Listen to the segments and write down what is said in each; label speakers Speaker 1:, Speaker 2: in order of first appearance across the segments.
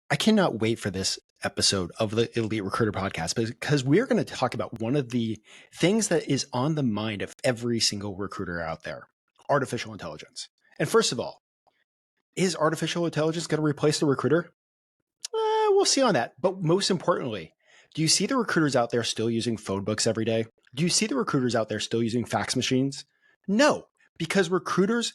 Speaker 1: I cannot wait for this episode of the Elite Recruiter podcast because we're going to talk about one of the things that is on the mind of every single recruiter out there, artificial intelligence. And first of all, is artificial intelligence going to replace the recruiter? We'll see on that. But most importantly, do you see the recruiters out there still using phone books every day? Do you see the recruiters out there still using fax machines? No, because recruiters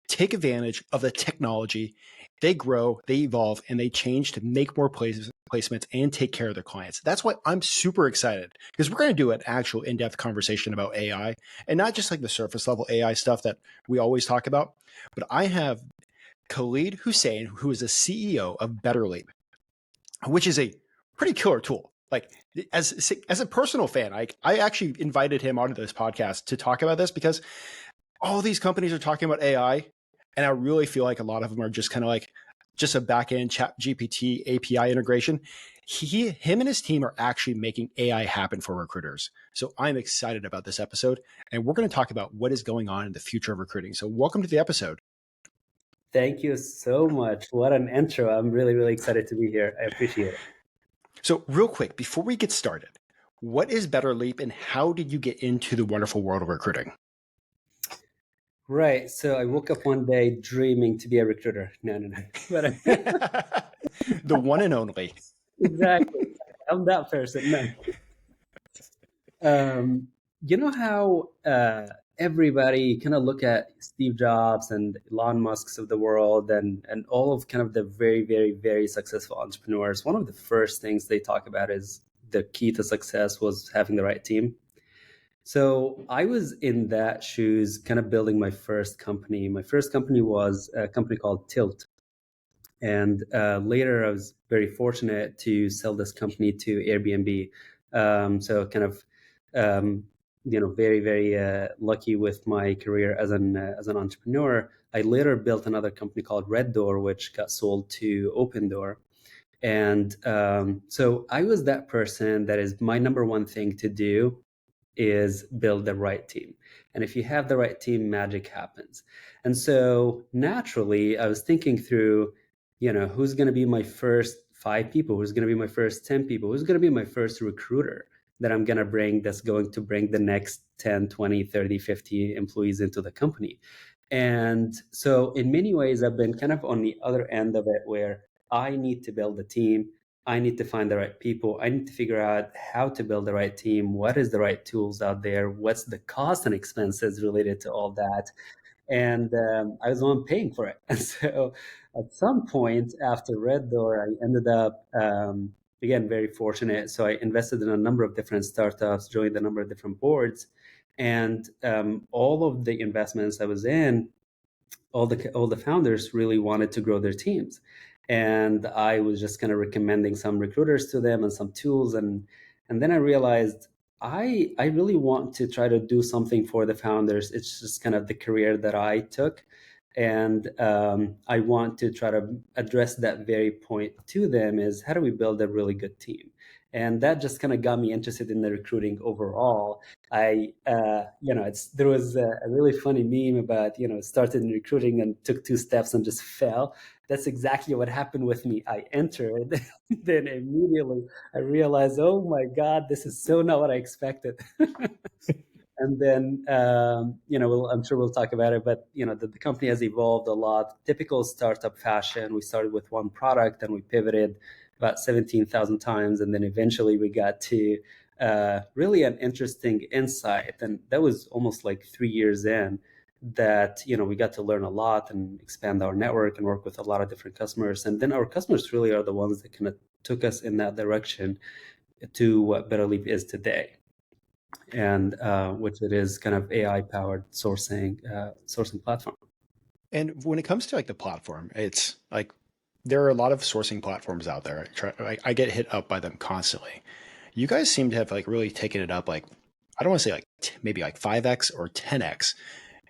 Speaker 1: take advantage of the technology. They grow, they evolve, and they change to make more placements and take care of their clients. That's why I'm super excited because we're going to do an actual in-depth conversation about AI and not just like the surface level AI stuff that we always talk about. But I have Khaled Hussein, who is the CEO of Betterleap, which is a pretty killer tool. Like as a personal fan, I actually invited him onto this podcast to talk about this because all these companies are talking about AI, and I really feel like a lot of them are just kind of like just a back-end chat GPT API integration. Him and his team are actually making AI happen for recruiters. So I'm excited about this episode, and we're going to talk about what is going on in the future of recruiting. So welcome to the episode.
Speaker 2: Thank you so much. What an intro. I'm really, really excited to be here. I appreciate it.
Speaker 1: So real quick, before we get started, what is Betterleap and how did you get into the wonderful world of recruiting?
Speaker 2: Right. So I woke up one day dreaming to be a recruiter. No. But
Speaker 1: The one and only.
Speaker 2: exactly. I'm that person. No. You know how everybody kind of look at Steve Jobs and Elon Musk's of the world and all of kind of the very, very, very successful entrepreneurs. One of the first things they talk about is the key to success was having the right team. So I was in that shoes, kind of building my first company. My first company was a company called Tilt. And later I was very fortunate to sell this company to Airbnb. So kind of, very, very lucky with my career as an entrepreneur. I later built another company called Red Door, which got sold to Open Door. And so I was that person that is my number one thing to do is build the right team. And if you have the right team, magic happens. And so naturally, I was thinking through, who's going to be my first 5 people? Who's going to be my first 10 people? Who's going to be my first recruiter that I'm going to bring that's going to bring the next 10, 20, 30, 50 employees into the company? And so in many ways, I've been kind of on the other end of it where I need to build a team. I need to find the right people. I need to figure out how to build the right team. What is the right tools out there? What's the cost and expenses related to all that? And I was the one paying for it. And so at some point after Red Door, I ended up, again, very fortunate. So I invested in a number of different startups, joined a number of different boards. And all of the investments I was in, all the founders really wanted to grow their teams. And I was just kind of recommending some recruiters to them and some tools. And then I realized I really want to try to do something for the founders. It's just kind of the career that I took. And I want to try to address that very point to them is how do we build a really good team? And that just kind of got me interested in the recruiting overall. There was a really funny meme about, started in recruiting and took 2 steps and just fell. That's exactly what happened with me. I entered, then immediately I realized, oh my God, this is so not what I expected. And then, I'm sure we'll talk about it, but, the company has evolved a lot. Typical startup fashion. We started with one product and we pivoted about 17,000 times. And then eventually we got to really an interesting insight. And that was almost like 3 years in that, we got to learn a lot and expand our network and work with a lot of different customers. And then our customers really are the ones that kind of took us in that direction to what Betterleap is today. And which it is kind of AI-powered sourcing platform.
Speaker 1: And when it comes to like the platform, it's like there are a lot of sourcing platforms out there. I get hit up by them constantly. You guys seem to have like really taken it up. Like I don't want to say like maybe like 5x or 10x,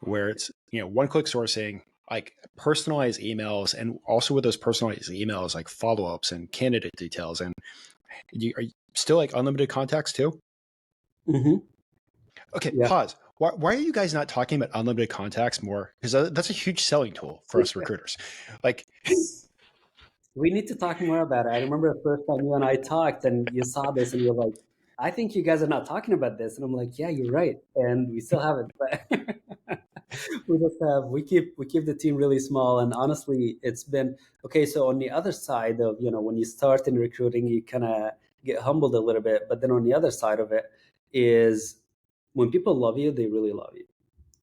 Speaker 1: where it's one-click sourcing, like personalized emails, and also with those personalized emails like follow-ups and candidate details. And are you still like unlimited contacts too?
Speaker 2: Mm-hmm.
Speaker 1: Okay,
Speaker 2: Yeah.
Speaker 1: pause. Why are you guys not talking about unlimited contacts more? Because that's a huge selling tool for us recruiters. Like,
Speaker 2: We need to talk more about it. I remember the first time you and I talked and you saw this and you're like, I think you guys are not talking about this. And I'm like, yeah, you're right. And we still haven't, but we keep the team really small. And honestly, it's been okay. So on the other side of, when you start in recruiting, you kind of get humbled a little bit. But then on the other side of it is when people love you, they really love you,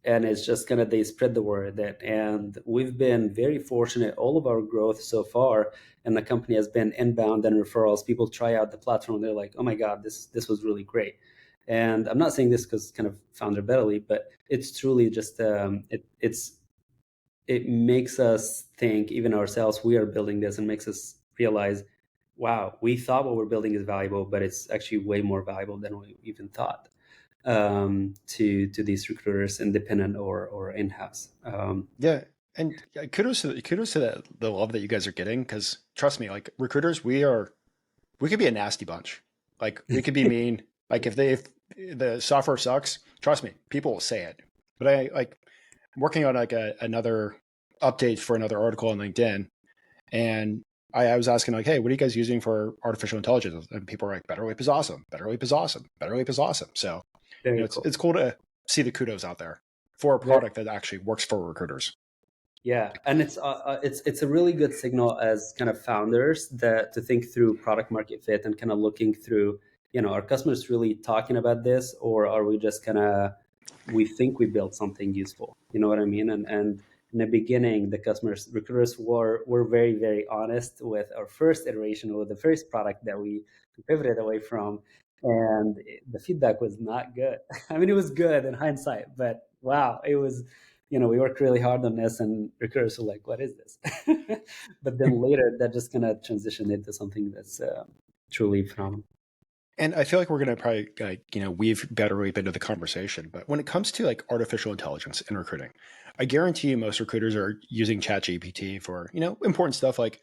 Speaker 2: and it's just kind of they spread the word. And we've been very fortunate. All of our growth so far and the company has been inbound and referrals. People try out the platform and they're like, oh my god, this was really great. And I'm not saying this because kind of founder Betterleap, but it's truly just it makes us think, even ourselves, we are building this, and makes us realize, wow, we thought what we're building is valuable, but it's actually way more valuable than we even thought, to these recruiters, independent or in house.
Speaker 1: Yeah. And kudos to the love that you guys are getting. Cause trust me, like recruiters, we could be a nasty bunch. Like we could be mean. Like if the software sucks, trust me, people will say it. But I'm working on like another update for another article on LinkedIn, and I was asking like, hey, what are you guys using for artificial intelligence? And people are like, Betterleap is awesome. Betterleap is awesome. Betterleap is awesome. So
Speaker 2: Very cool.
Speaker 1: it's cool to see the kudos out there for a
Speaker 2: Very,
Speaker 1: product that actually works for recruiters.
Speaker 2: yeah, and it's a really good signal as kind of founders that to think through product market fit and kind of looking through, are customers really talking about this, or are we just kind of, we think we built something useful? You know what I mean? And in the beginning, the customers, recruiters were very, very honest with our first iteration, or the first product that we pivoted away from, and the feedback was not good. I mean, it was good in hindsight, but wow, it was, we worked really hard on this, and recruiters were like, what is this? But then later, that just kind of transitioned into something that's truly phenomenal.
Speaker 1: And I feel like we're going to probably weave Betterleap into the conversation. But when it comes to like artificial intelligence in recruiting, I guarantee you most recruiters are using ChatGPT for important stuff like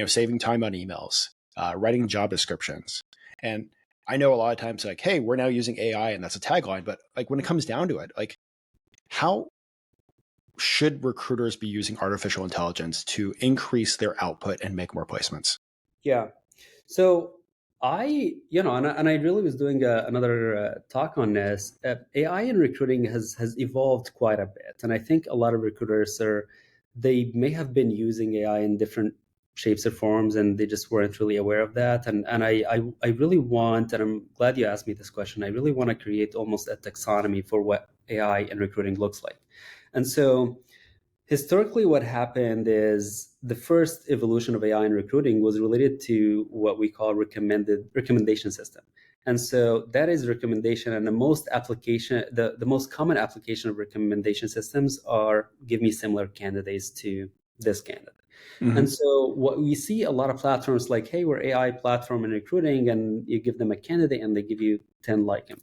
Speaker 1: saving time on emails, writing job descriptions, and I know a lot of times like, hey, we're now using AI, and that's a tagline. But like when it comes down to it, like how should recruiters be using artificial intelligence to increase their output and make more placements?
Speaker 2: Yeah. So and I really was doing another talk on this. AI in recruiting has evolved quite a bit, and I think a lot of recruiters they may have been using AI in different shapes or forms, and they just weren't really aware of that. And I really want, and I'm glad you asked me this question. I really want to create almost a taxonomy for what AI in recruiting looks like, and so historically, what happened is the first evolution of AI in recruiting was related to what we call recommendation system. And so that is recommendation, and the most common application of recommendation systems are give me similar candidates to this candidate. And
Speaker 1: Mm-hmm.
Speaker 2: so what we see a lot of platforms like, hey, we're AI platform in recruiting, and you give them a candidate and they give you 10 like him.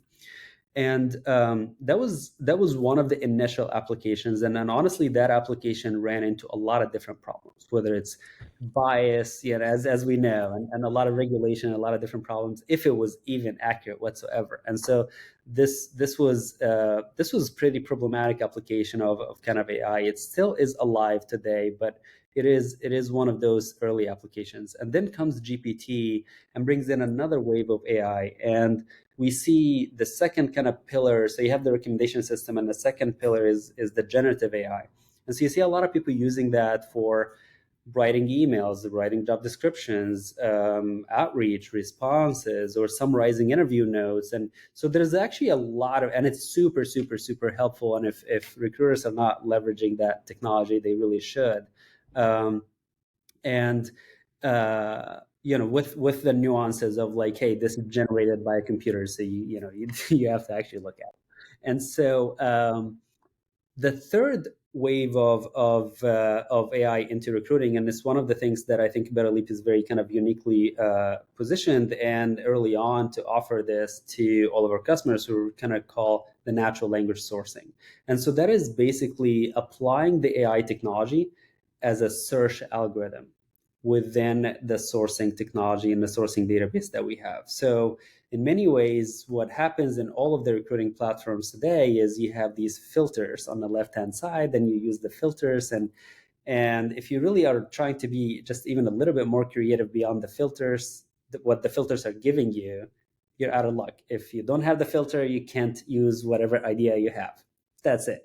Speaker 2: And that was one of the initial applications. And then honestly, that application ran into a lot of different problems, whether it's bias, as we know, and a lot of regulation, a lot of different problems, if it was even accurate whatsoever. And so this was pretty problematic application of kind of AI. It still is alive today, but it is one of those early applications. And then comes GPT and brings in another wave of AI. And we see the second kind of pillar. So you have the recommendation system, and the second pillar is the generative AI. And so you see a lot of people using that for writing emails, writing job descriptions, outreach responses, or summarizing interview notes. And so there's actually a lot of, and it's super, super, super helpful. And if recruiters are not leveraging that technology, they really should. Um, and with the nuances of like, hey, this is generated by a computer, so you have to actually look at it. And so the third wave of AI into recruiting, and it's one of the things that I think Betterleap is very kind of uniquely positioned and early on to offer this to all of our customers, who kind of call the natural language sourcing. And so that is basically applying the AI technology as a search algorithm within the sourcing technology and the sourcing database that we have. So in many ways, what happens in all of the recruiting platforms today is you have these filters on the left-hand side, and you use the filters, and And if you really are trying to be just even a little bit more creative beyond the filters, what the filters are giving you, you're out of luck. If you don't have the filter, you can't use whatever idea you have. That's it.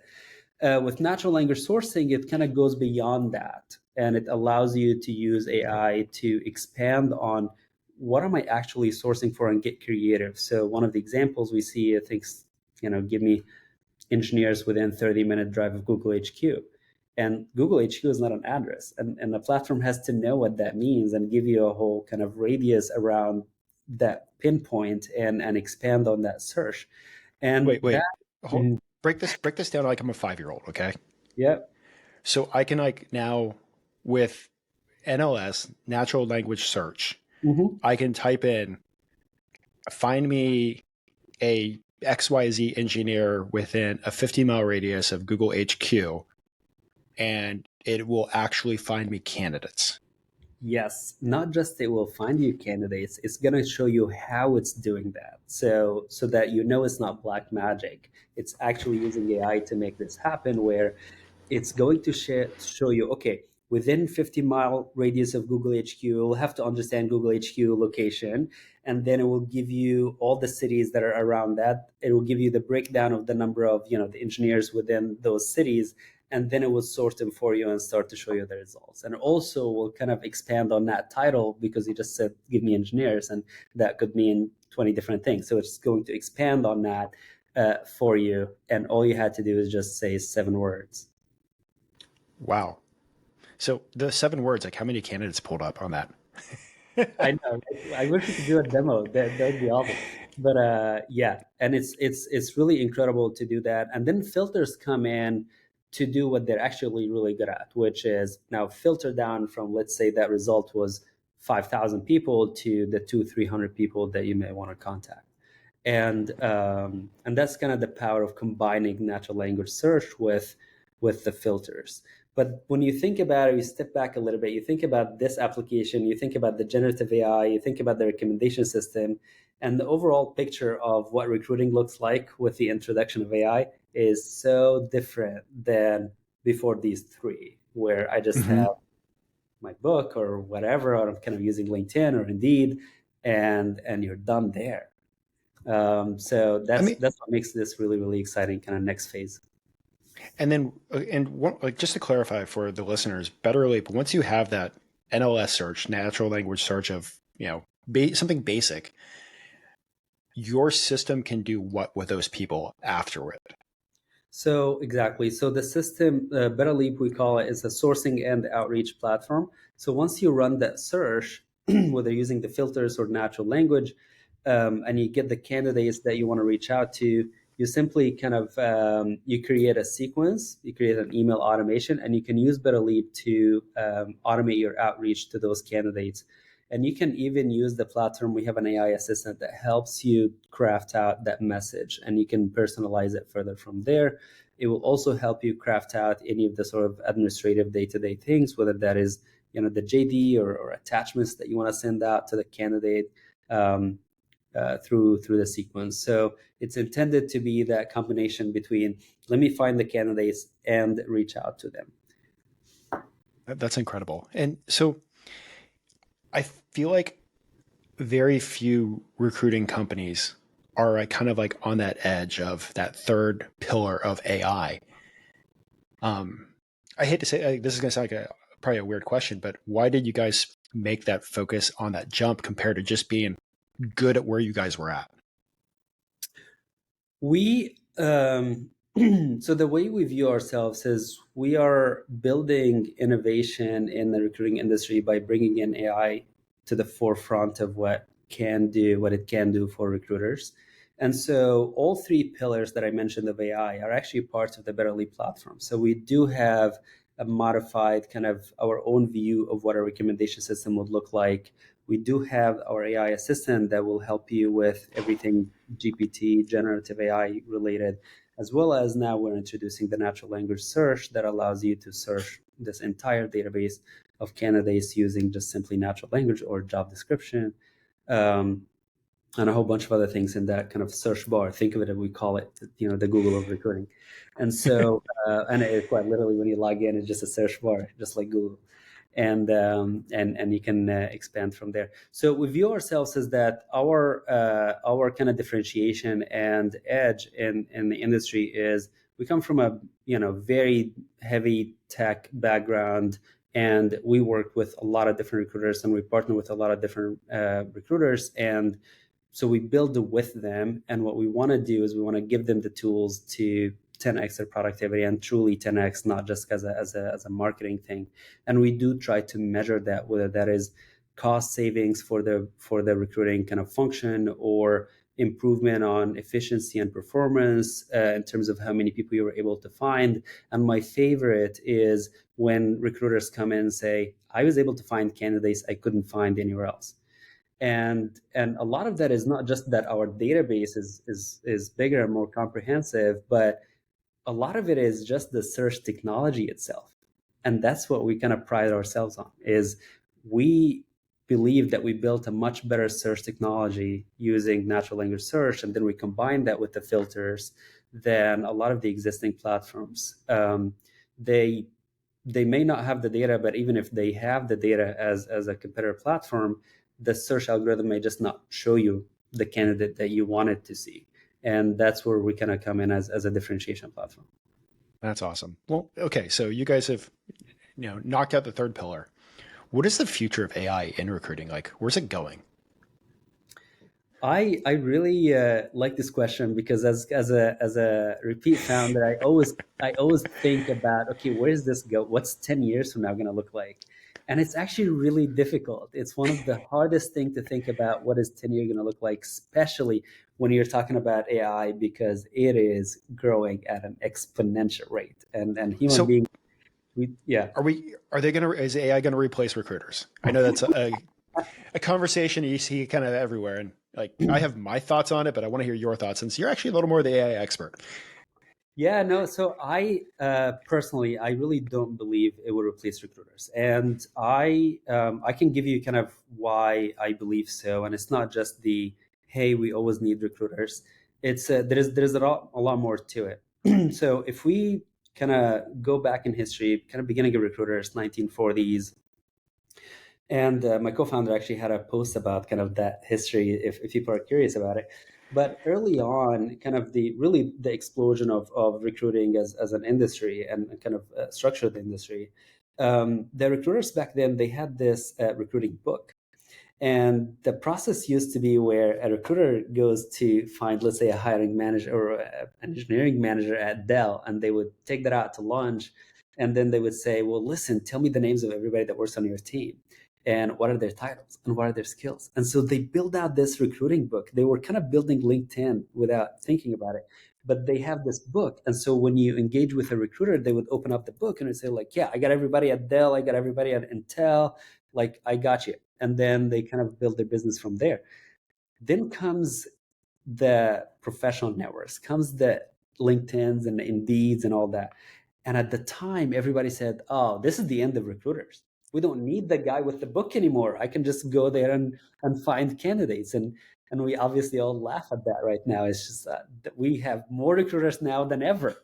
Speaker 2: With natural language sourcing, it kind of goes beyond that, and it allows you to use AI to expand on what am I actually sourcing for and get creative. So one of the examples we see, I think, give me engineers within 30-minute drive of Google HQ. And Google HQ is not an address, and the platform has to know what that means and give you a whole kind of radius around that pinpoint and expand on that search. And
Speaker 1: Wait.
Speaker 2: that,
Speaker 1: Hold, break this down like I'm a 5-year-old, okay?
Speaker 2: yeah.
Speaker 1: So I can like now with NLS, natural language search,
Speaker 2: Mm-hmm.
Speaker 1: I can type in find me a XYZ engineer within a 50-mile radius of Google HQ, and it will actually find me candidates.
Speaker 2: Yes, not just it will find you candidates, it's going to show you how it's doing that. So that you know it's not black magic. It's actually using AI to make this happen, where it's going to show you, okay, within 50-mile radius of Google HQ, you'll have to understand Google HQ location, and then it will give you all the cities that are around that. It will give you the breakdown of the number of, the engineers within those cities, and then it will sort them for you and start to show you the results. And also will kind of expand on that title, because you just said, give me engineers, and that could mean 20 different things. So it's going to expand on that for you. And all you had to do is just say 7 words.
Speaker 1: Wow. So the 7 words, like how many candidates pulled up on that?
Speaker 2: I know. I wish we could do a demo. That would be awesome. But yeah, and it's really incredible to do that. And then filters come in to do what they're actually really good at, which is now filter down from, let's say that result was 5,000 people to the 200-300 people that you may want to contact. And that's kind of the power of combining natural language search with the filters. But when you think about it, you step back a little bit, you think about this application, you think about the generative AI, you think about the recommendation system, and the overall picture of what recruiting looks like with the introduction of AI is so different than before these three, where I just
Speaker 1: Mm-hmm.
Speaker 2: have my book or whatever, or I'm kind of using LinkedIn or Indeed, and you're done there. So
Speaker 1: I mean,
Speaker 2: that's what makes this really, really exciting kind of next phase.
Speaker 1: and then, like just to clarify for the listeners, Betterleap, once you have that NLS search, natural language search of, something basic, your system can do what with those people after it?
Speaker 2: So exactly. So the system, Betterleap, we call it, is a sourcing and outreach platform. So once you run that search, whether using the filters or natural language, and you get the candidates that you want to reach out to, you simply kind of you create a sequence, you create an email automation, and you can use Betterleap to automate your outreach to those candidates. And you can even use the platform. We have an AI assistant that helps you craft out that message, and you can personalize it further from there. It will also help you craft out any of the sort of administrative day-to-day things, whether that is the JD or attachments that you want to send out to the candidate through the sequence. So it's intended to be that combination between let me find the candidates and reach out to them.
Speaker 1: That's incredible. And so I feel like very few recruiting companies are kind of like on that edge of that third pillar of AI. I hate to say this is going to sound like probably a weird question, but why did you guys make that focus on that jump compared to just being good at where you guys were at?
Speaker 2: We so the way we view ourselves is we are building innovation in the recruiting industry by bringing in AI to the forefront of what it can do for recruiters. And so all 3 pillars that I mentioned of AI are actually parts of the Betterleap platform. So we do have a modified kind of our own view of what a recommendation system would look like. We do have our AI assistant that will help you with everything GPT, generative AI related, as well as now we're introducing the natural language search that allows you to search this entire database of candidates using just simply natural language or job description. Um, and a whole bunch of other things in that kind of search bar. Think of it, we call it, the Google of recruiting. And so, and it's quite literally, when you log in, it's just a search bar, just like Google. And you can expand from there. So we view ourselves as that our kind of differentiation and edge in the industry is we come from a very heavy tech background, and we work with a lot of different recruiters, and we partner with a lot of different recruiters, and so we build with them. And what we want to do is we want to give them the tools to 10x their productivity, and truly 10x, not just as a marketing thing. And we do try to measure that, whether that is cost savings for the recruiting kind of function, or improvement on efficiency and performance in terms of how many people you were able to find. And my favorite is when recruiters come in and say, I was able to find candidates I couldn't find anywhere else. And a lot of that is not just that our database is bigger and more comprehensive, but a lot of it is just the search technology itself. And that's what we kind of pride ourselves on, is we believe that we built a much better search technology using natural language search, and then we combine that with the filters than a lot of the existing platforms. They may not have the data, but even if they have the data as a competitor platform, the search algorithm may just not show you the candidate that you wanted to see. And that's where we kind of come in as a differentiation platform.
Speaker 1: That's awesome. Well, okay, so you guys have knocked out the third pillar. What is the future of AI in recruiting? Like, where's it going?
Speaker 2: I really like this question, because as a repeat founder, I always think about, okay, where does this go? What's 10 years from now going to look like? And it's actually really difficult. It's one of the hardest things to think about, what is 10 years going to look like, especially when you're talking about AI, because it is growing at an exponential rate. And human
Speaker 1: So,
Speaker 2: beings, yeah.
Speaker 1: is AI gonna replace recruiters? I know that's a conversation you see kind of everywhere, and like I have my thoughts on it, but I want to hear your thoughts since you're actually a little more the AI expert.
Speaker 2: Yeah, no. So I personally, I really don't believe it will replace recruiters, and I can give you kind of why I believe so. And it's not just the, hey, we always need recruiters. It's there's a lot more to it. So if we kind of go back in history, kind of beginning of recruiters, 1940s, and my co-founder actually had a post about kind of that history, if people are curious about it. But early on, kind of the explosion of recruiting as an industry, and kind of structured industry, the recruiters back then, they had this recruiting book. And the process used to be where a recruiter goes to find, let's say, a hiring manager or an engineering manager at Dell, and they would take that out to lunch. And then they would say, well, listen, tell me the names of everybody that works on your team, and what are their titles, and what are their skills. And so they build out this recruiting book. They were kind of building LinkedIn without thinking about it. But they have this book. And so when you engage with a recruiter, they would open up the book and would say, like, yeah, I got everybody at Dell, I got everybody at Intel, like, I got you. And then they kind of build their business from there. Then comes the professional networks, comes the LinkedIn's and the Indeeds and all that. And at the time, everybody said, oh, this is the end of recruiters. We don't need the guy with the book anymore. I can just go there and find candidates. And we obviously all laugh at that right now. It's just that we have more recruiters now than ever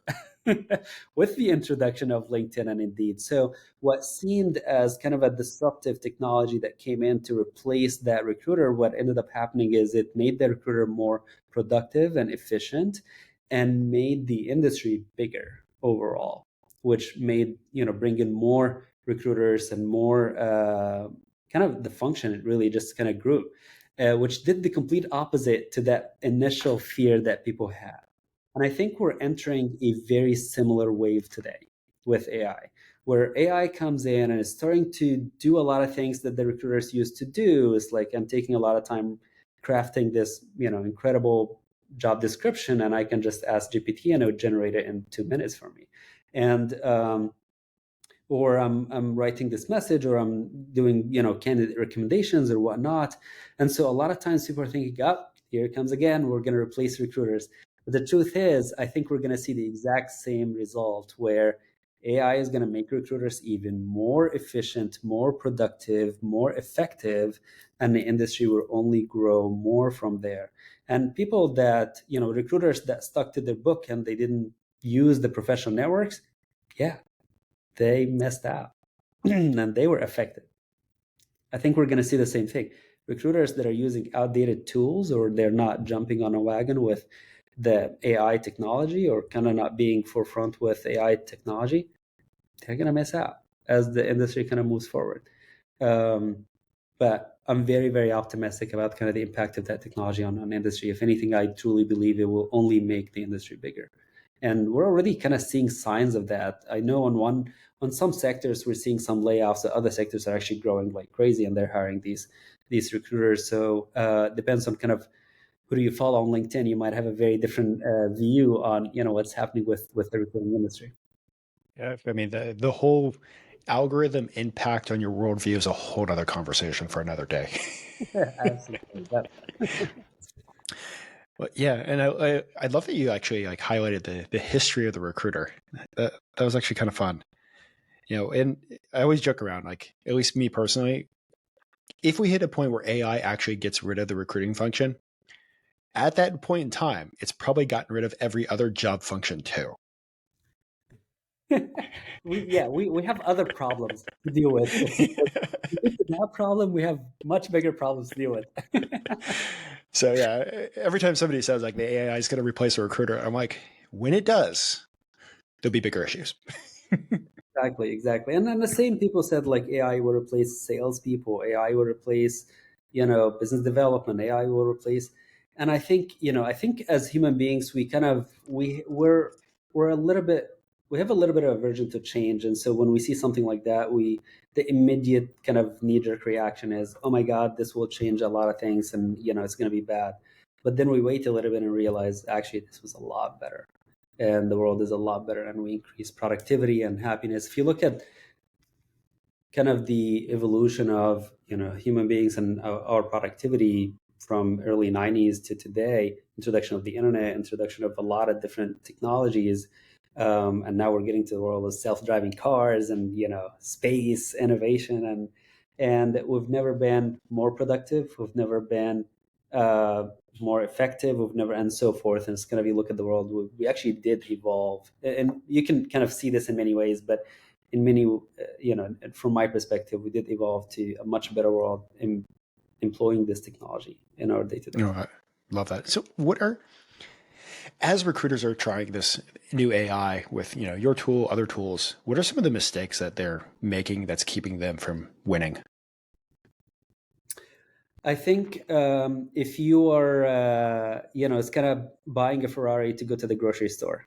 Speaker 2: with the introduction of LinkedIn and Indeed. So what seemed as kind of a disruptive technology that came in to replace that recruiter, what ended up happening is it made the recruiter more productive and efficient, and made the industry bigger overall, which made, bring in more recruiters and more kind of the function. It really just kind of grew, which did the complete opposite to that initial fear that people had. And I think we're entering a very similar wave today with AI, where AI comes in and is starting to do a lot of things that the recruiters used to do. It's like, I'm taking a lot of time crafting this, incredible job description, and I can just ask GPT and it would generate it in 2 minutes for me. And or I'm writing this message, or I'm doing, candidate recommendations or whatnot. And so a lot of times people are thinking, oh, here it comes again, we're going to replace recruiters. But the truth is, I think we're going to see the exact same result, where AI is going to make recruiters even more efficient, more productive, more effective, and the industry will only grow more from there. And people that, recruiters that stuck to their book and they didn't use the professional networks, yeah, they messed out and they were affected. I think we're going to see the same thing. Recruiters that are using outdated tools, or they're not jumping on a wagon with the AI technology, or kind of not being forefront with AI technology, they're going to miss out as the industry kind of moves forward. But I'm very, very optimistic about kind of the impact of that technology on industry. If anything, I truly believe it will only make the industry bigger. And we're already kind of seeing signs of that. I know on some sectors we're seeing some layoffs. The other sectors are actually growing like crazy, and they're hiring these recruiters. So depends on kind of who do you follow on LinkedIn. You might have a very different view on what's happening with the recruiting industry.
Speaker 1: Yeah, I mean, the whole algorithm impact on your worldview is a whole other conversation for another day.
Speaker 2: Absolutely.
Speaker 1: But yeah, and I love that you actually like highlighted the history of the recruiter. That was actually kind of fun. And I always joke around, like, at least me personally, if we hit a point where AI actually gets rid of the recruiting function, at that point in time, it's probably gotten rid of every other job function too.
Speaker 2: we have other problems to deal with. If we get to that problem, we have much bigger problems to deal with.
Speaker 1: So yeah, every time somebody says like the AI is going to replace a recruiter, I'm like, when it does, there'll be bigger issues.
Speaker 2: Exactly. And then the same people said like AI will replace salespeople, AI will replace, business development, AI will replace. And I think, I think as human beings, we kind of we're a little bit we have a little bit of aversion to change. And so when we see something like that, the immediate kind of knee-jerk reaction is, oh my God, this will change a lot of things and it's gonna be bad. But then we wait a little bit and realize actually this was a lot better, and the world is a lot better, and we increase productivity and happiness. If you look at kind of the evolution of human beings and our productivity from early 90s to today, introduction of the internet, introduction of a lot of different technologies, and now we're getting to the world of self-driving cars and space innovation, and we've never been more productive, we've never been more effective, we've never, and so forth. And it's kind of, you look at the world, we actually did evolve, and you can kind of see this in many ways, but in many, from my perspective, we did evolve to a much better world in employing this technology in our day-to-day.
Speaker 1: I love that. So as recruiters are trying this new AI with, your tool, other tools, what are some of the mistakes that they're making that's keeping them from winning?
Speaker 2: I think if you are, it's kind of buying a Ferrari to go to the grocery store,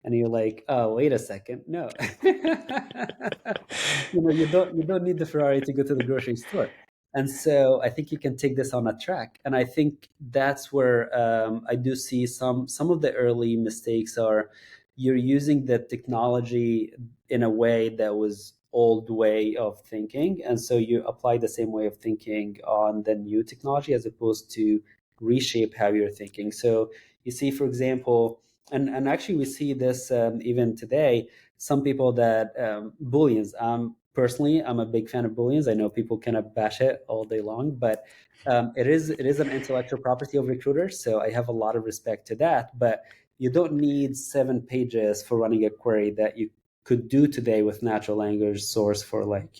Speaker 2: and you're like, oh, wait a second, no, you don't need the Ferrari to go to the grocery store. And so I think you can take this on a track, and I think that's where I do see some of the early mistakes are you're using the technology in a way that was old way of thinking, and so you apply the same way of thinking on the new technology as opposed to reshape how you're thinking. So you see, for example, and actually we see this even today, some people that booleans, personally I'm a big fan of booleans. I know people kind of bash it all day long, but it is an intellectual property of recruiters, so I have a lot of respect to that. But you don't need 7 pages for running a query that you could do today with natural language source for like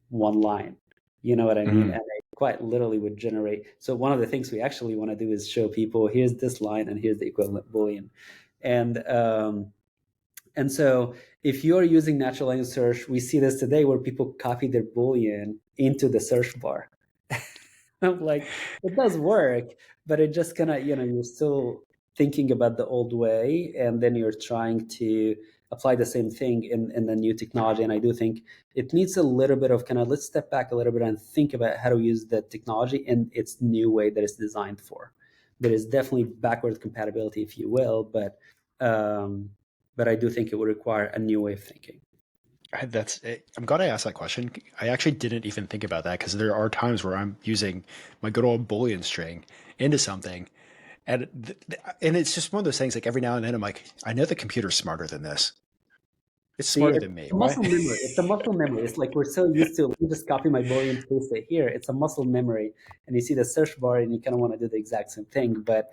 Speaker 2: 1 line. You know what I mean? And I quite literally would generate. So one of the things we actually want to do is show people, here's this line and here's the equivalent Boolean. And so if you're using natural language search, we see this today where people copy their Boolean into the search bar. I'm like, it does work, but it just kind of, you're still thinking about the old way, and then you're trying to apply the same thing in the new technology. And I do think it needs a little bit of kind of, let's step back a little bit and think about how to use the technology in its new way that it's designed for. There is definitely backward compatibility, if you will, but I do think it would require a new way of thinking.
Speaker 1: I'm glad I asked that question. I actually didn't even think about that, because there are times where I'm using my good old Boolean string into something, and it's just one of those things. Like every now and then, I'm like, I know the computer's smarter than this. It's
Speaker 2: See,
Speaker 1: smarter
Speaker 2: it's
Speaker 1: than me.
Speaker 2: a
Speaker 1: Why?
Speaker 2: muscle memory. It's a muscle memory. It's like we're so used to, let me just copy my bullet and paste it here. It's a muscle memory. And you see the search bar and you kind of want to do the exact same thing, but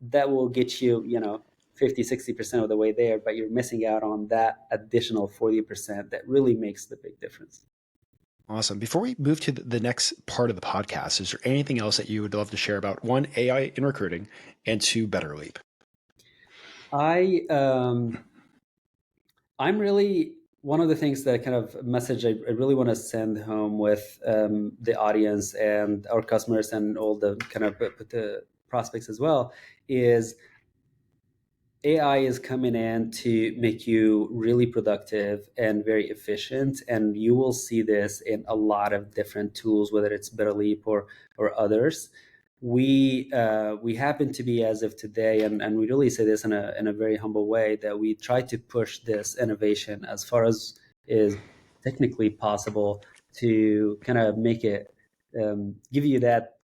Speaker 2: that will get you, 50, 60% of the way there, but you're missing out on that additional 40% that really makes the big difference.
Speaker 1: Awesome. Before we move to the next part of the podcast, is there anything else that you would love to share about one, AI in recruiting, and two, Betterleap?
Speaker 2: I'm really, one of the things that kind of message I really want to send home with the audience and our customers and all the kind of the prospects as well is AI is coming in to make you really productive and very efficient, and you will see this in a lot of different tools, whether it's Betterleap or others. We happen to be, as of today, and we really say this in a very humble way, that we try to push this innovation as far as is technically possible to kind of make it give you that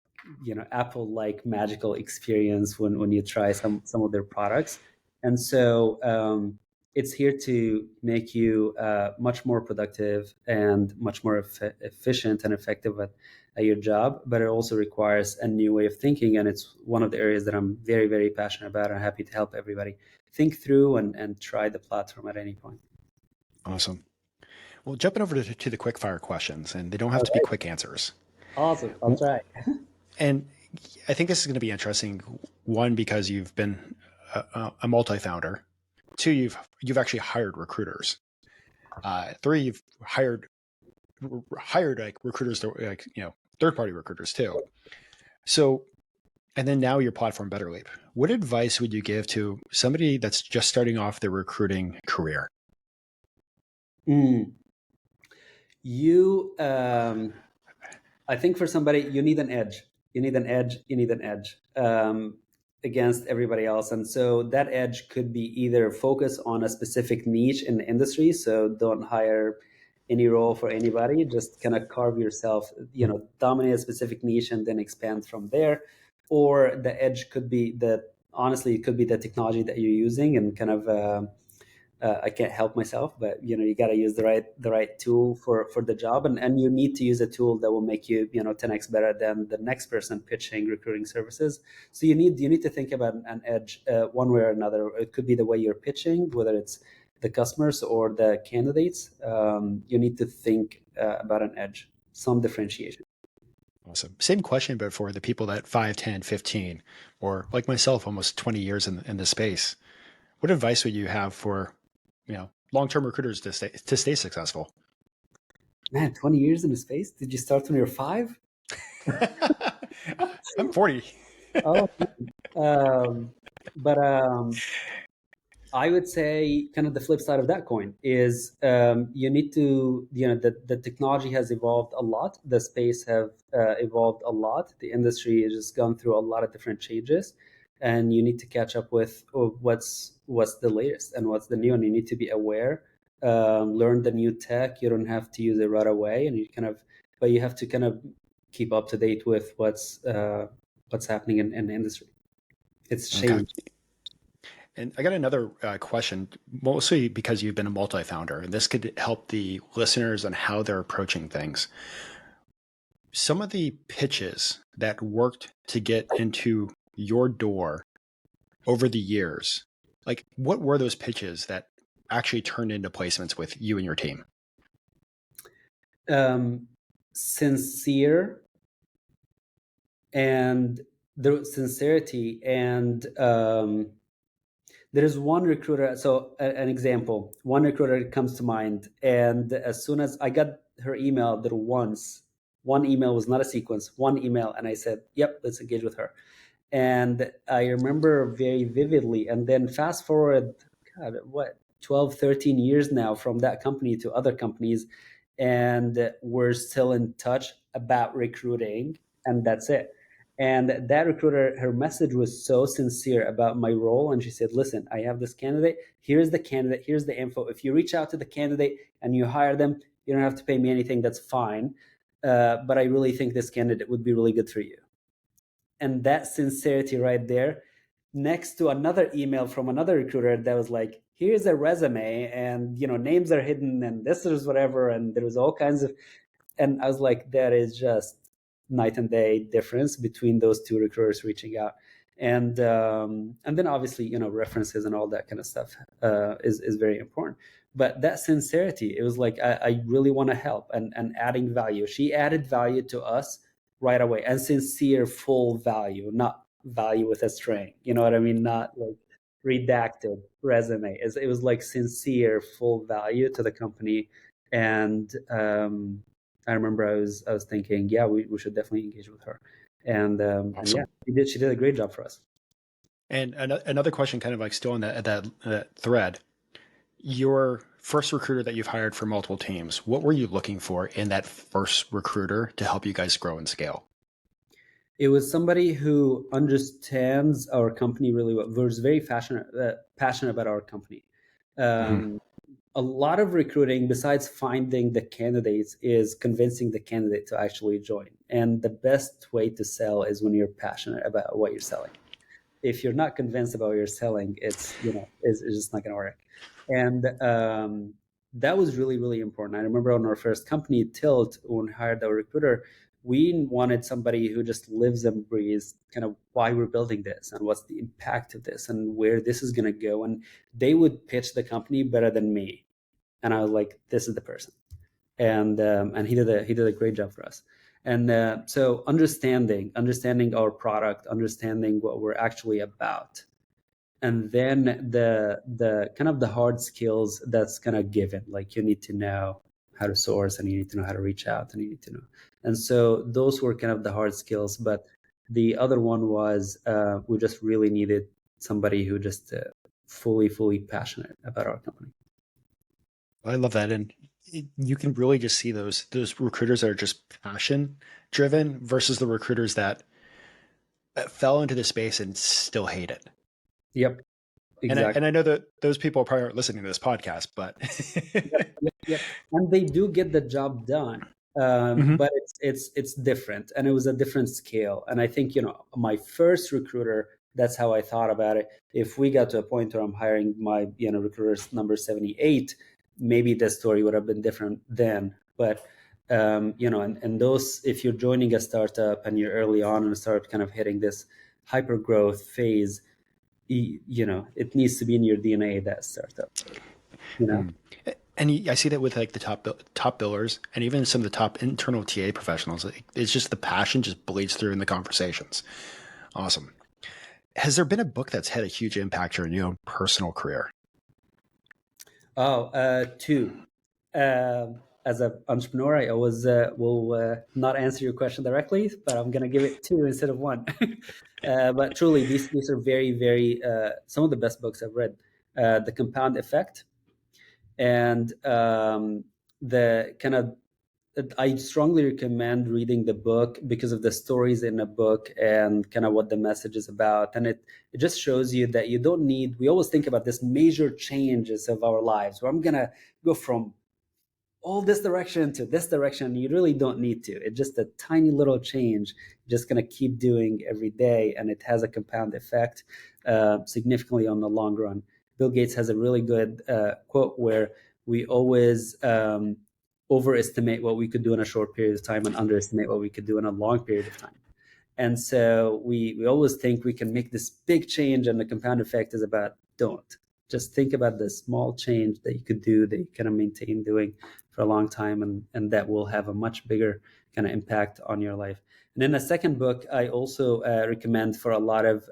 Speaker 2: Apple-like magical experience when you try some of their products. And so it's here to make you much more productive and much more efficient and effective at your job. But it also requires a new way of thinking. And it's one of the areas that I'm very, very passionate about and happy to help everybody think through and try the platform at any point.
Speaker 1: Awesome. Well, jumping over to the quick fire questions, and they don't have
Speaker 2: All
Speaker 1: to be
Speaker 2: right.
Speaker 1: quick answers.
Speaker 2: Awesome. I'll try.
Speaker 1: And I think this is going to be interesting. One, because you've been a multi-founder. Two, you've actually hired recruiters. Three, you've hired like recruiters, like third-party recruiters too. So, and then now your platform, Betterleap. What advice would you give to somebody that's just starting off their recruiting career?
Speaker 2: Mm. You, I think for somebody, you need an edge. You need an edge. You need an edge against everybody else. And so that edge could be either focus on a specific niche in the industry. So don't hire any role for anybody. Just kind of carve yourself, dominate a specific niche and then expand from there. Or the edge could be that, honestly, it could be the technology that you're using and kind of I can't help myself, but you got to use the right tool for the job, and you need to use a tool that will make you 10x better than the next person pitching recruiting services. So you need to think about an edge one way or another. It could be the way you're pitching, whether it's the customers or the candidates. You need to think about an edge, some differentiation.
Speaker 1: Awesome. Same question, but for the people that 5, 10, 15, or like myself, almost 20 years in the space. What advice would you have for, long-term recruiters to stay successful?
Speaker 2: Man, 20 years in the space. Did you start when you were 5?
Speaker 1: I'm 40.
Speaker 2: Oh, but I would say kind of the flip side of that coin is you need to, the technology has evolved a lot. The space have evolved a lot. The industry has just gone through a lot of different changes, and you need to catch up with what's the latest and what's the new. And you need to be aware, learn the new tech. You don't have to use it right away, and but you have to kind of keep up to date with what's happening in the industry. It's
Speaker 1: Okay.
Speaker 2: changed.
Speaker 1: And I got another question, mostly because you've been a multi-founder, and this could help the listeners on how they're approaching things. Some of the pitches that worked to get into your door over the years, like what were those pitches that actually turned into placements with you and your team?
Speaker 2: Sincere and the sincerity and there is one recruiter. So an example, one recruiter comes to mind, and as soon as I got her email, there one email was not a sequence, one email, and I said, "Yep, let's engage with her." And I remember very vividly. And then fast forward, God, what, 12, 13 years now from that company to other companies, and we're still in touch about recruiting, and that's it. And that recruiter, her message was so sincere about my role. And she said, "Listen, I have this candidate. Here's the candidate. Here's the info. If you reach out to the candidate and you hire them, you don't have to pay me anything. That's fine. But I really think this candidate would be really good for you." And that sincerity right there next to another email from another recruiter that was like, here's a resume, and names are hidden, and this is whatever, and there was all kinds of, and I was like, that is just night and day difference between those two recruiters reaching out. And then obviously, references and all that kind of stuff is very important. But that sincerity, it was like, I really want to help, and adding value. She added value to us right away, and sincere, full value, not value with a string. You know what I mean? Not like redacted resume. It was like sincere, full value to the company. And I remember I was thinking, yeah, we should definitely engage with her. And yeah,
Speaker 1: Awesome.
Speaker 2: she did a great job for us.
Speaker 1: And another question, kind of like still on that thread. Your first recruiter that you've hired for multiple teams, what were you looking for in that first recruiter to help you guys grow and scale?
Speaker 2: It was somebody who understands our company really well, was very passionate about our company.
Speaker 1: Mm-hmm.
Speaker 2: A lot of recruiting, besides finding the candidates, is convincing the candidate to actually join. And the best way to sell is when you're passionate about what you're selling. If you're not convinced about what you're selling, it's just not going to work. And that was really, really important. I remember on our first company, Tilt, when we hired our recruiter, we wanted somebody who just lives and breathes kind of why we're building this and what's the impact of this and where this is going to go. And they would pitch the company better than me. And I was like, this is the person. And he did a great job for us. And so understanding our product, understanding what we're actually about, and then the kind of the hard skills that's kind of given, like you need to know how to source, and you need to know how to reach out, and you need to know. And so those were kind of the hard skills. But the other one was we just really needed somebody who just fully passionate about our company.
Speaker 1: I love that. And you can really just see those recruiters that are just passion driven versus the recruiters that fell into the space and still hate it.
Speaker 2: Yep, exactly.
Speaker 1: And I know that those people probably aren't listening to this podcast, but
Speaker 2: Yep. And they do get the job done,
Speaker 1: Mhm.
Speaker 2: but it's different, and it was a different scale. And I think my first recruiter, that's how I thought about it. If we got to a point where I'm hiring my recruiters number 78, maybe the story would have been different then. But and those, if you're joining a startup and you're early on and start kind of hitting this hyper growth phase, it needs to be in your DNA, that startup.
Speaker 1: Mm. And I see that with like the top billers and even some of the top internal TA professionals. It's just the passion just bleeds through in the conversations. Awesome. Has there been a book that's had a huge impact on your own personal career?
Speaker 2: Oh, two. As an entrepreneur, I always will not answer your question directly, but I'm going to give it two instead of one. But truly, these are very, very some of the best books I've read. The Compound Effect, and the kind of I strongly recommend reading the book because of the stories in the book and kind of what the message is about. And it just shows you that you don't need, we always think about this major changes of our lives where I'm going to go from all this direction to this direction. You really don't need to. It's just a tiny little change, you're just going to keep doing every day. And it has a compound effect significantly on the long run. Bill Gates has a really good quote where we always overestimate what we could do in a short period of time and underestimate what we could do in a long period of time. And so we always think we can make this big change, and the compound effect is about don't. Just think about the small change that you could do, that you kind of maintain doing for a long time, and that will have a much bigger kind of impact on your life. And then the second book I also recommend for a lot of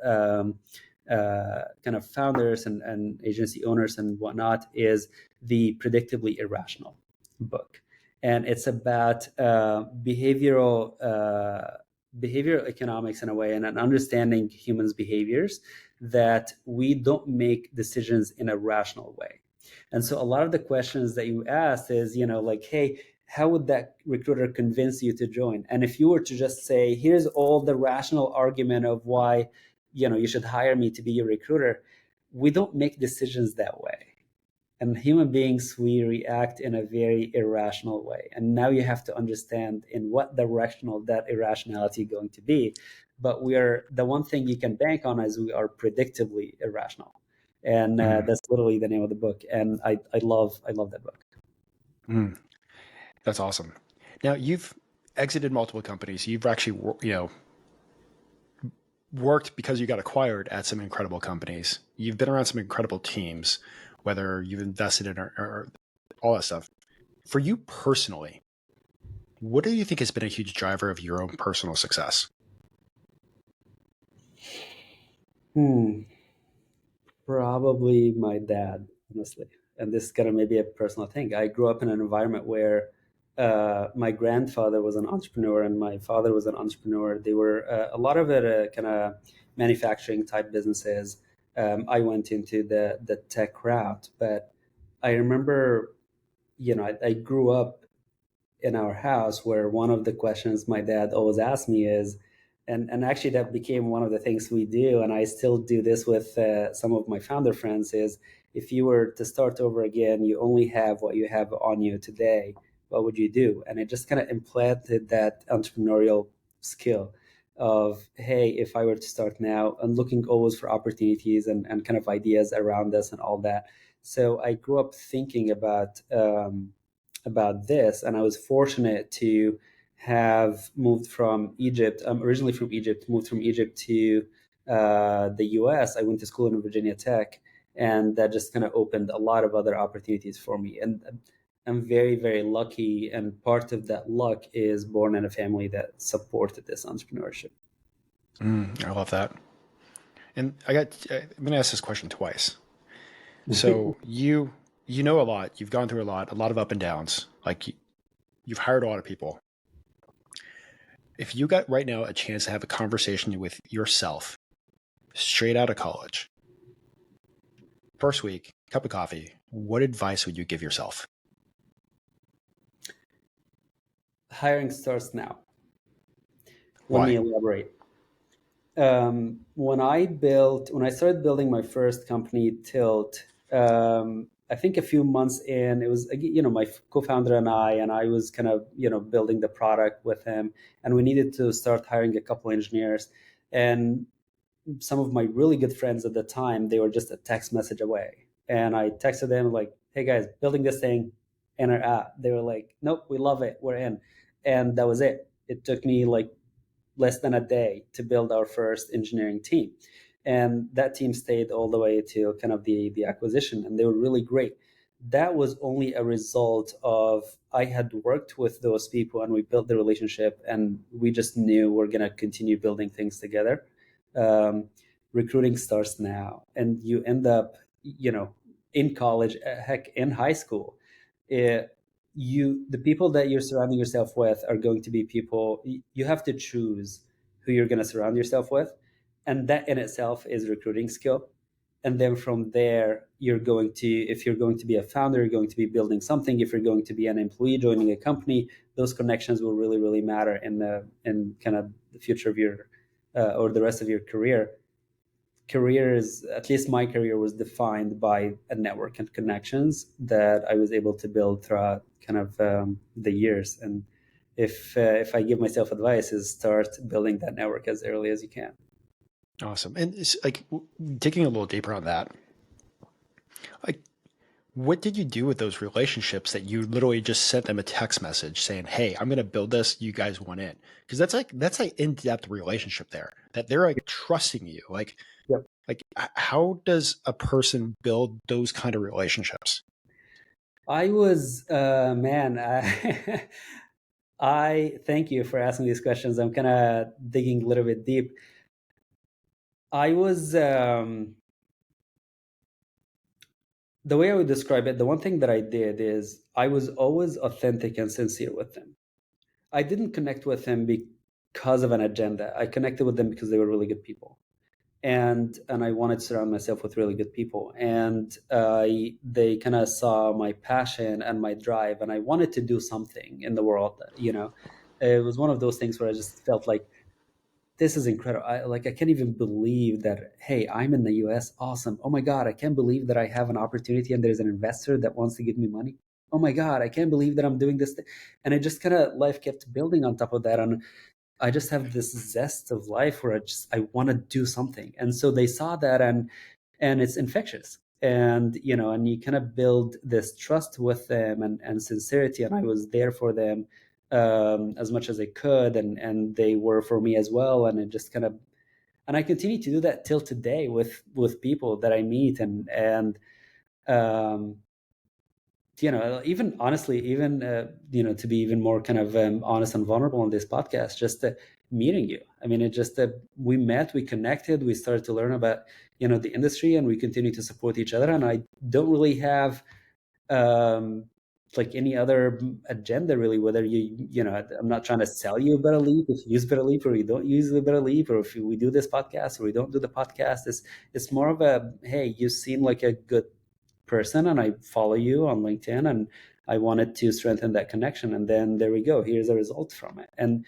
Speaker 2: kind of founders and agency owners and whatnot is the Predictably Irrational book. And it's about behavioral economics in a way, and an understanding humans' behaviors, that we don't make decisions in a rational way. And so a lot of the questions that you asked is, like, hey, how would that recruiter convince you to join? And if you were to just say, here's all the rational argument of why, you should hire me to be your recruiter, we don't make decisions that way. And human beings, we react in a very irrational way. And now you have to understand in what directional that irrationality is going to be. But we are, the one thing you can bank on is we are predictably irrational. And
Speaker 1: Mm,
Speaker 2: that's literally the name of the book. And I love that book.
Speaker 1: mm. That's awesome. Now you've exited multiple companies. You've actually, worked because you got acquired at some incredible companies. You've been around some incredible teams, whether you've invested in or all that stuff. For you personally, what do you think has been a huge driver of your own personal success?
Speaker 2: Hmm. Probably my dad, honestly. And this is kind of maybe a personal thing. I grew up in an environment where my grandfather was an entrepreneur and my father was an entrepreneur. They were a lot of it kind of manufacturing type businesses. I went into the tech route, but I remember, I grew up in our house where one of the questions my dad always asked me is, and actually that became one of the things we do, and I still do this with some of my founder friends, is if you were to start over again, you only have what you have on you today, what would you do? And it just kind of implanted that entrepreneurial skill of, hey, if I were to start now, and looking always for opportunities and kind of ideas around us and all that. So I grew up thinking about this, and I was fortunate to have moved from Egypt. I'm originally from Egypt, moved from Egypt to the US. I went to school in Virginia Tech, and that just kind of opened a lot of other opportunities for me. And I'm very, very lucky. And part of that luck is born in a family that supported this entrepreneurship.
Speaker 1: I love that. And I'm going to ask this question twice. So you know a lot. You've gone through a lot of up and downs. Like you've hired a lot of people. If you got right now a chance to have a conversation with yourself straight out of college, first week, cup of coffee, what advice would you give yourself?
Speaker 2: Hiring starts now. Let me
Speaker 1: Why?
Speaker 2: elaborate. When I started building my first company, Tilt, I think a few months in, it was my co-founder and I was kind of building the product with him, and we needed to start hiring a couple engineers, and some of my really good friends at the time, they were just a text message away, and I texted them like, "Hey guys, building this thing, in or out?" They were like, "Nope, we love it, we're in," and that was it. It took me like less than a day to build our first engineering team. And that team stayed all the way to kind of the acquisition, and they were really great. That was only a result of I had worked with those people and we built the relationship, and we just knew we're going to continue building things together. Um, Recruiting starts now, and you end up, in college, heck, in high school. It, the people that you're surrounding yourself with are going to be people you have to choose who you're going to surround yourself with, and that in itself is recruiting skill. And then from there, if you're going to be a founder, you're going to be building something. If you're going to be an employee joining a company, those connections will really, really matter in kind of the future of your or the rest of your career. Careers, at least my career, was defined by a network and connections that I was able to build throughout kind of the years. And if I give myself advice, is start building that network as early as you can.
Speaker 1: Awesome. And it's like digging a little deeper on that. Like, what did you do with those relationships that you literally just sent them a text message saying, "Hey, I'm going to build this. You guys want in?" Because that's like in-depth relationship there. That they're like trusting you.
Speaker 2: Yep.
Speaker 1: How does a person build those kind of relationships?
Speaker 2: I was man. I thank you for asking these questions. I'm kind of digging a little bit deep. I was The way I would describe it. The one thing that I did is I was always authentic and sincere with them. I didn't connect with them because of an agenda. I connected with them because they were really good people, and I wanted to surround myself with really good people. And they kind of saw my passion and my drive, and I wanted to do something in the world. It was one of those things where I just felt like this is incredible. I can't even believe that, hey, I'm in the US. Awesome. Oh my God, I can't believe that I have an opportunity and there's an investor that wants to give me money. Oh my God, I can't believe that I'm doing this. And it just kind of, life kept building on top of that. And I just have this zest of life where I want to do something. And so they saw that, and it's infectious. And and you kind of build this trust with them, and sincerity. And I was there for them as much as I could, and they were for me as well. And it just kind of, and I continue to do that till today with people that I meet. And um, even honestly, even to be even more kind of honest and vulnerable on this podcast, just meeting you. I mean, it just we met, we connected, we started to learn about the industry, and we continue to support each other. And I don't really have um like any other agenda, really, whether I'm not trying to sell you Betterleap, if you use Betterleap or you don't use the Betterleap, or if we do this podcast or we don't do the podcast. It's more of a, hey, you seem like a good person and I follow you on LinkedIn, and I wanted to strengthen that connection. And then there we go. Here's a result from it. And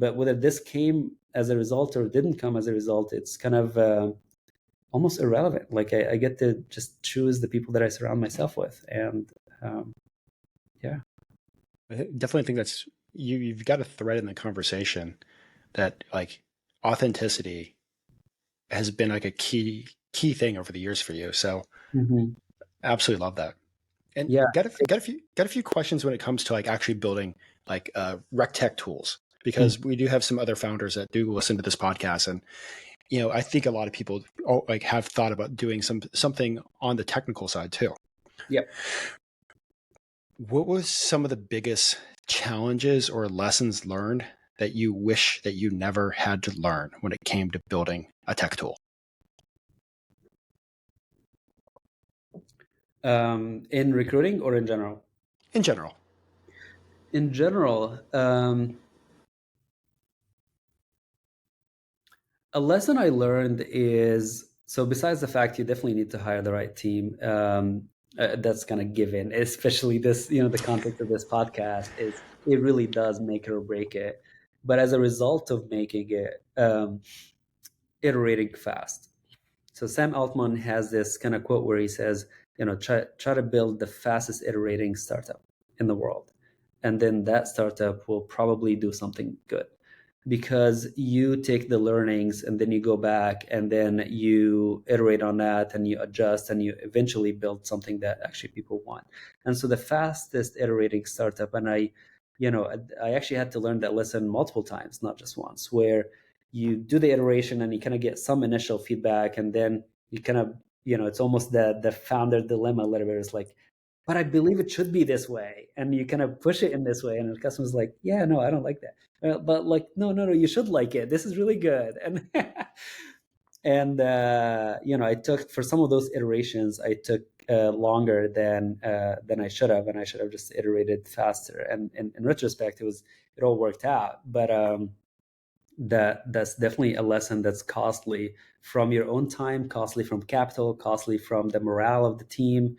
Speaker 2: but whether this came as a result or didn't come as a result, it's kind of almost irrelevant. Like I get to just choose the people that I surround myself with. And yeah.
Speaker 1: I definitely think that's you've got a thread in the conversation that like authenticity has been like a key thing over the years for you. So
Speaker 2: Mm-hmm.
Speaker 1: absolutely love that. And
Speaker 2: Yeah.
Speaker 1: got a few questions when it comes to like actually building like rec tech tools, because we do have some other founders that do listen to this podcast. And I think a lot of people like have thought about doing something on the technical side too.
Speaker 2: Yep.
Speaker 1: What was some of the biggest challenges or lessons learned that you wish that you never had to learn when it came to building a tech tool?
Speaker 2: In recruiting or in general?
Speaker 1: In general.
Speaker 2: In general, a lesson I learned is, so besides the fact you definitely need to hire the right team, that's going to give in, especially this, the context of this podcast is it really does make it or break it. But as a result of making it, iterating fast. So Sam Altman has this kind of quote where he says, try to build the fastest iterating startup in the world. And then that startup will probably do something good, because you take the learnings and then you go back and then you iterate on that and you adjust and you eventually build something that actually people want. And so the fastest iterating startup, and I actually had to learn that lesson multiple times, not just once, where you do the iteration and you kind of get some initial feedback, and then you kind of, it's almost the founder dilemma a little bit. It's like, but I believe it should be this way, and you kind of push it in this way, and the customer's like, yeah, no, I don't like that. But like, no, you should like it. This is really good. And and I took, for some of those iterations, I took longer than I should have, and I should have just iterated faster. And in retrospect, it all worked out. But that's definitely a lesson that's costly from your own time, costly from capital, costly from the morale of the team,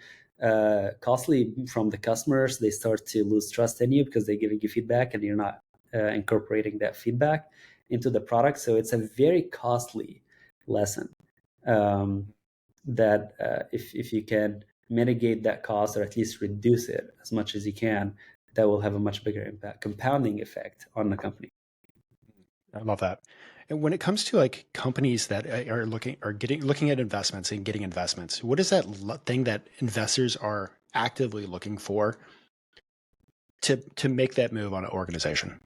Speaker 2: costly from the customers. They start to lose trust in you because they're giving you feedback and you're not incorporating that feedback into the product. So it's a very costly lesson that if you can mitigate that cost, or at least reduce it as much as you can, that will have a much bigger impact, compounding effect on the company.
Speaker 1: I love that. And when it comes to like companies that are looking at investments and getting investments, what is that thing that investors are actively looking for to make that move on an organization?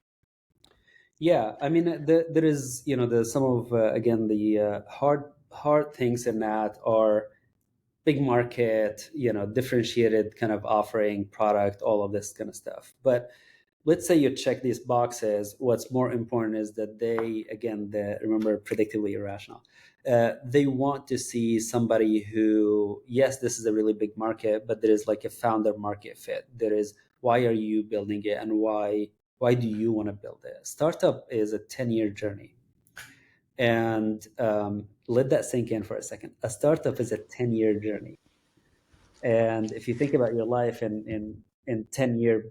Speaker 2: Yeah, I mean, there is, the some of again the hard things in that are big market, differentiated kind of offering, product, all of this kind of stuff. But let's say you check these boxes. What's more important is that they, again, remember, predictably irrational. They want to see somebody who, yes, this is a really big market, but there is like a founder market fit. There is, why are you building it, and why do you want to build it? Startup is a 10-year journey. And let that sink in for a second. A startup is a 10-year journey. And if you think about your life in 10-year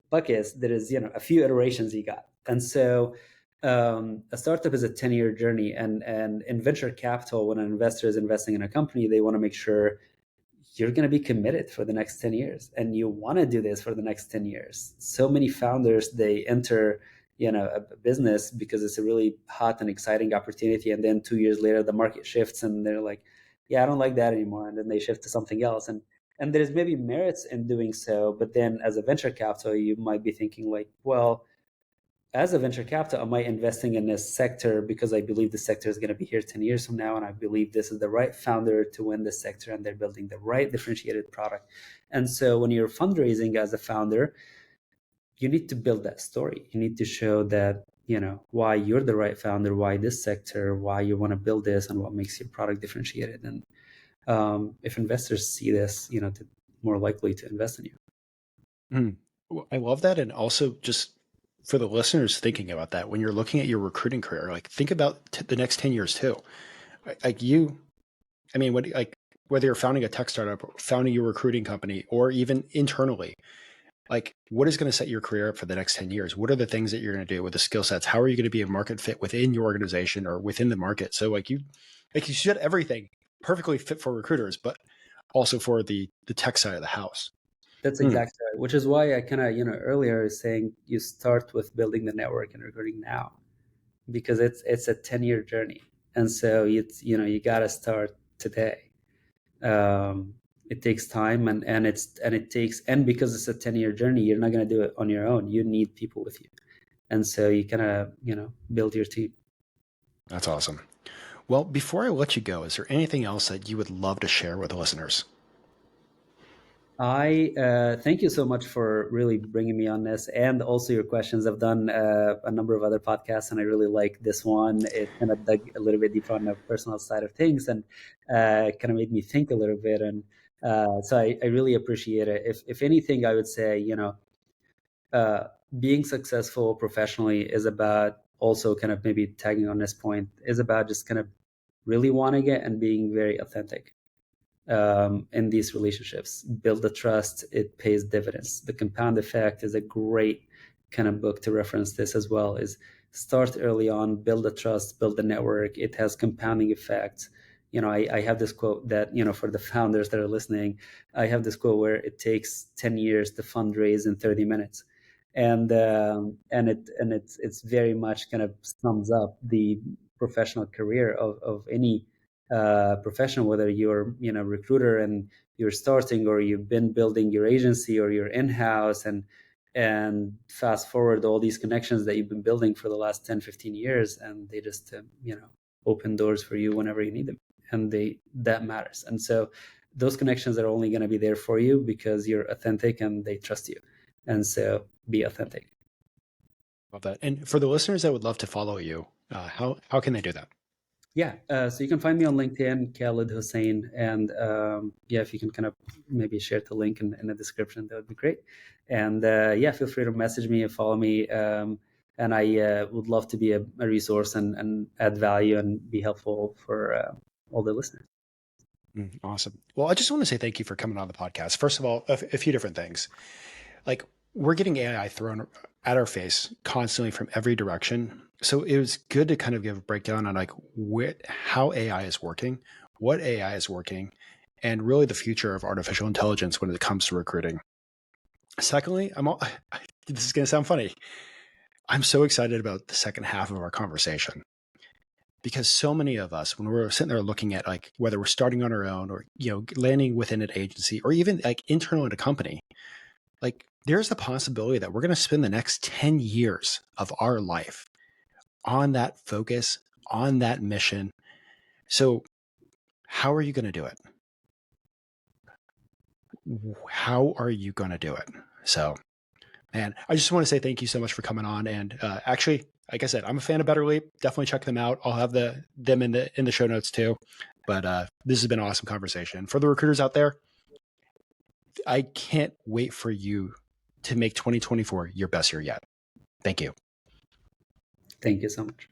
Speaker 2: buckets, there is, a few iterations you got. And so a startup is a 10-year journey, and in venture capital, when an investor is investing in a company, they want to make sure you're going to be committed for the next 10 years and you want to do this for the next 10 years. So many founders, they enter a business because it's a really hot and exciting opportunity, and then 2 years later the market shifts and they're like, yeah, I don't like that anymore, and then they shift to something else. And there's maybe merits in doing so, but then as a venture capital you might be thinking like, well, as a venture capital, am I investing in this sector because I believe the sector is going to be here 10 years from now, and I believe this is the right founder to win this sector, and they're building the right differentiated product. And so when you're fundraising as a founder, you need to build that story. You need to show that, why you're the right founder, why this sector, why you want to build this, and what makes your product differentiated. And if investors see this, they're more likely to invest in you.
Speaker 1: Well, I love that. And also just for the listeners thinking about that, when you're looking at your recruiting career, like think about the next 10 years too. Like I mean, whether you're founding a tech startup, founding your recruiting company, or even internally, like what is going to set your career up for the next 10 years? What are the things that you're going to do with the skill sets? How are you going to be a market fit within your organization or within the market? So you should everything perfectly fit for recruiters, but also for the tech side of the house.
Speaker 2: That's exactly right. Which is why I kind of, earlier saying you start with building the network and recruiting now, because it's a 10-year journey. And so you got to start today. It takes time, and because it's a 10-year journey, you're not going to do it on your own. You need people with you. And so you kind of, build your team.
Speaker 1: That's awesome. Well, before I let you go, is there anything else that you would love to share with the listeners?
Speaker 2: I thank you so much for really bringing me on this, and also your questions. I've done a number of other podcasts, and I really like this one. It kind of dug a little bit deeper on the personal side of things, and kind of made me think a little bit. And so I really appreciate it. If anything, I would say, being successful professionally is about, also kind of maybe tagging on this point, is about just kind of really wanting it and being very authentic in these relationships. Build the trust, it pays dividends. The Compound Effect is a great kind of book to reference this as well. Is start early on, build the trust, build the network. It has compounding effects. I have this quote that, for the founders that are listening, I have this quote where it takes 10 years to fundraise in 30 minutes. And it's very much kind of sums up the professional career of any professional, whether you're recruiter and you're starting, or you've been building your agency, or you're in-house, and fast forward all these connections that you've been building for the last 10-15 years, and they just open doors for you whenever you need them, and that matters. And so those connections are only going to be there for you because you're authentic and they trust you. And so be authentic.
Speaker 1: Love that. And for the listeners that would love to follow you, how can they do that?
Speaker 2: Yeah, so you can find me on LinkedIn, Khaled Hussein, and if you can kind of maybe share the link in the description, that would be great. And feel free to message me and follow me. And I would love to be a resource and add value and be helpful for all the listeners.
Speaker 1: Awesome. Well, I just want to say thank you for coming on the podcast. First of all, a few different things. Like we're getting AI thrown at our face constantly from every direction. So it was good to kind of give a breakdown on like how AI is working, what AI is working, and really the future of artificial intelligence when it comes to recruiting. Secondly, this is going to sound funny. I'm so excited about the second half of our conversation because so many of us, when we're sitting there looking at like whether we're starting on our own or landing within an agency or even like internal in a company, like there's the possibility that we're going to spend the next 10 years of our life on that focus, on that mission. So how are you going to do it? How are you going to do it? So, man, I just want to say thank you so much for coming on. And actually, like I said, I'm a fan of Betterleap. Definitely check them out. I'll have them in the show notes too. But this has been an awesome conversation. For the recruiters out there, I can't wait for you to make 2024 your best year yet. Thank you.
Speaker 2: Thank you so much.